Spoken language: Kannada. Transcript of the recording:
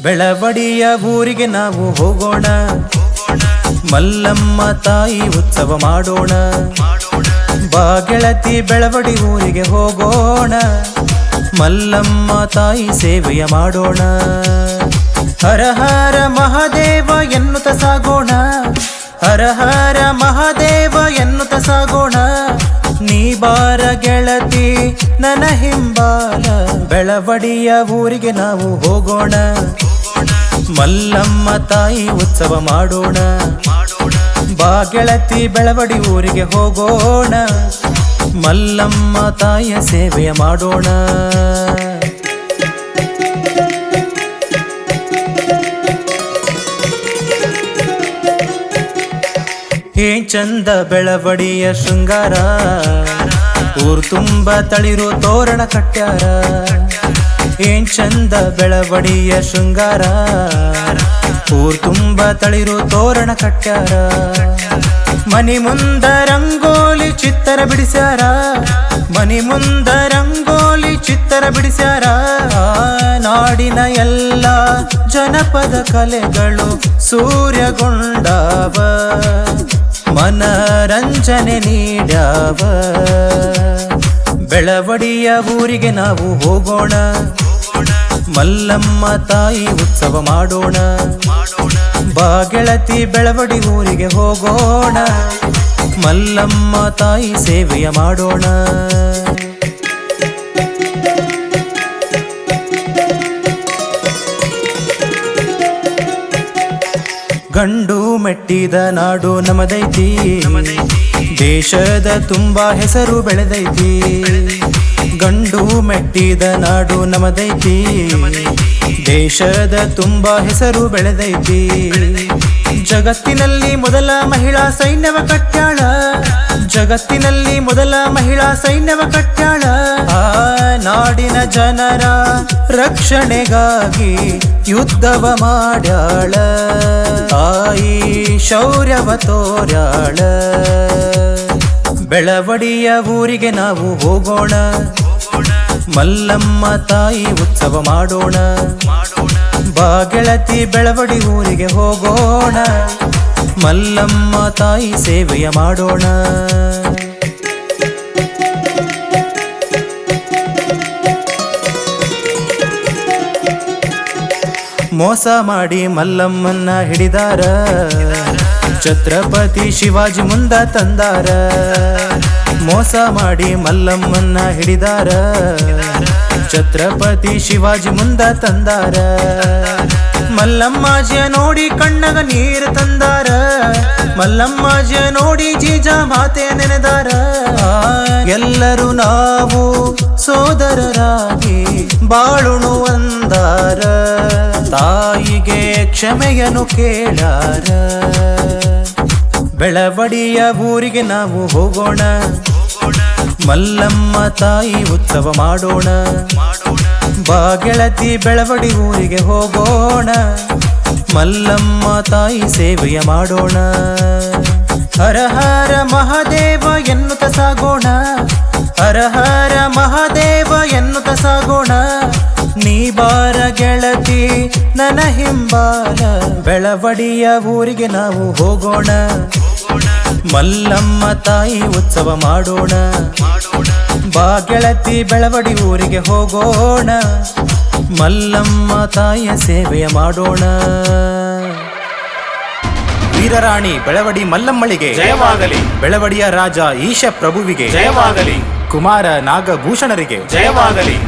ಬೆಳವಡಿಯ ಊರಿಗೆ ನಾವು ಹೋಗೋಣ, ಮಲ್ಲಮ್ಮ ತಾಯಿ ಉತ್ಸವ ಮಾಡೋಣ. ಬಾ ಗೆಳತಿ ಬೆಳವಡಿ ಊರಿಗೆ ಹೋಗೋಣ, ಮಲ್ಲಮ್ಮ ತಾಯಿ ಸೇವೆಯ ಮಾಡೋಣ. ಹರ ಹರ ಮಹಾದೇವ ಎನ್ನುತ್ತ ಸಾಗೋಣ, ಹರ ಹರ ಮಹಾದೇವ ಎನ್ನುತ್ತ ಸಾಗೋಣ. ನೀ ಬಾರ ಗೆಳತಿ ನನ್ನ ಹಿಂಬಾಲ, ಬೆಳವಡಿಯ ಊರಿಗೆ ನಾವು ಹೋಗೋಣ, ಮಲ್ಲಮ್ಮ ತಾಯಿ ಉತ್ಸವ ಮಾಡೋಣ. ಬಾ ಗೆಳತಿ ಬೆಳವಡಿ ಊರಿಗೆ ಹೋಗೋಣ, ಮಲ್ಲಮ್ಮ ತಾಯಿಯ ಸೇವೆಯ ಮಾಡೋಣ. ಏನ್ ಚಂದ ಬೆಳವಡಿಯ ಶೃಂಗಾರ, ಊರು ತುಂಬ ತಳಿರು ತೋರಣ ಕಟ್ಟ್ಯಾರ. ಏನ್ ಚಂದ ಬೆಳವಡಿಯ ಶೃಂಗಾರ, ಊರು ತುಂಬ ತಳಿರು ತೋರಣ ಕಟ್ಟ್ಯಾರ. ಮನಿ ಮುಂದ ರಂಗೋಲಿ ಚಿತ್ತರ ಬಿಡಿಸ್ಯಾರ, ಮನಿ ಮುಂದ ರಂಗೋಲಿ ಚಿತ್ತರ ಬಿಡಿಸ್ಯಾರ. ನಾಡಿನ ಎಲ್ಲ ಜನಪದ ಕಲೆಗಳು ಸೂರ್ಯಗೊಂಡಾವ, ಮನರಂಜನೆ ನೀಡ್ಯಾವ. ಬೆಳವಡಿಯ ಊರಿಗೆ ನಾವು ಹೋಗೋಣ, ಮಲ್ಲಮ್ಮ ತಾಯಿ ಉತ್ಸವ ಮಾಡೋಣ. ಬಾ ಗೆಳತಿ ಬೆಳವಡಿ ಊರಿಗೆ ಹೋಗೋಣ, ಮಲ್ಲಮ್ಮ ತಾಯಿ ಸೇವೆಯ ಮಾಡೋಣ. ಗಂಡು ಮೆಟ್ಟಿದ ನಾಡು ನಮದೈತಿ, ದೇಶದ ತುಂಬಾ ಹೆಸರು ಬೆಳೆದೈತಿ. ಗಂಡು ಮೆಟ್ಟಿದ ನಾಡು ನಮದೈತಿ, ದೇಶದ ತುಂಬಾ ಹೆಸರು ಬೆಳೆದೈತಿ. ಜಗತ್ತಿನಲ್ಲಿ ಮೊದಲ ಮಹಿಳಾ ಸೈನ್ಯವ ಕಟ್ಟ್ಯಾಳ, ಜಗತ್ತಿನಲ್ಲಿ ಮೊದಲ ಮಹಿಳಾ ಸೈನ್ಯವ ಕಟ್ಟ್ಯಾಳ. ಆ ನಾಡಿನ ಜನರ ರಕ್ಷಣೆಗಾಗಿ ಯುದ್ಧವ ಮಾಡ್ಯಾಳ, ತಾಯಿ ಶೌರ್ಯವ ತೋರ್ಯಾಳ. ಬೆಳವಡಿಯ ಊರಿಗೆ ನಾವು ಹೋಗೋಣ, ಮಲ್ಲಮ್ಮ ತಾಯಿ ಉತ್ಸವ ಮಾಡೋಣ. ಬಾ ಗೆಳತಿ ಬೆಳವಡಿ ಊರಿಗೆ ಹೋಗೋಣ, ಮಲ್ಲಮ್ಮ ತಾಯಿ ಸೇವೆಯ ಮಾಡೋಣ. ಮೋಸ ಮಾಡಿ ಮಲ್ಲಮ್ಮನ್ನ ಹಿಡಿದಾರ, ಛತ್ರಪತಿ ಶಿವಾಜಿ ಮುಂದ ತಂದಾರ. ಮೋಸ ಮಾಡಿ ಮಲ್ಲಮ್ಮನ್ನ ಹಿಡಿದಾರ, ಛತ್ರಪತಿ ಶಿವಾಜಿ ಮುಂದ ತಂದಾರ. ಮಲ್ಲಮ್ಮಾಜಿಯ ನೋಡಿ ಕಣ್ಣಗ ನೀರು ತಂದಾರ, ಮಲ್ಲಮ್ಮಾಜಿಯ ನೋಡಿ ಜೀಜ ಮಾತೆ ನೆನೆದಾರ. ಎಲ್ಲರೂ ನಾವು ಸೋದರರಾಗಿ ಬಾಳುಣು ಅಂದಾರ, ತಾಯಿಗೆ ಕ್ಷಮೆಯನ್ನು ಕೇಳಾರ. ಬೆಳವಡಿಯ ಊರಿಗೆ ನಾವು ಹೋಗೋಣ, ಮಲ್ಲಮ್ಮ ತಾಯಿ ಉತ್ಸವ ಮಾಡೋಣ. ಬಾ ಗೆಳತಿ ಬೆಳವಡಿ ಊರಿಗೆ ಹೋಗೋಣ, ಮಲ್ಲಮ್ಮ ತಾಯಿ ಸೇವೆಯ ಮಾಡೋಣ. ಹರ ಹರ ಮಹಾದೇವ ಎನ್ನುತ್ತ ಸಾಗೋಣ, ಹರ ಹರ ಮಹಾದೇವ ಎನ್ನುತ್ತ ಸಾಗೋಣ. ನೀ ಬಾರ ಗೆಳತಿ ನನ್ನ ಹಿಂಬಾಲ, ಬೆಳವಡಿಯ ಊರಿಗೆ ನಾವು ಹೋಗೋಣ, ಮಲ್ಲಮ್ಮ ತಾಯಿ ಉತ್ಸವ ಮಾಡೋಣ. ಬಾ ಗೆಳತಿ ಬೆಳವಡಿ ಊರಿಗೆ ಹೋಗೋಣ, ಮಲ್ಲಮ್ಮ ತಾಯಿಯ ಸೇವೆಯ ಮಾಡೋಣ. ವೀರರಾಣಿ ಬೆಳವಡಿ ಮಲ್ಲಮ್ಮಳಿಗೆ ಜಯವಾಗಲಿ. ಬೆಳವಡಿಯ ರಾಜ ಈಶ ಪ್ರಭುವಿಗೆ ಜಯವಾಗಲಿ. ಕುಮಾರ ನಾಗಭೂಷಣರಿಗೆ ಜಯವಾಗಲಿ.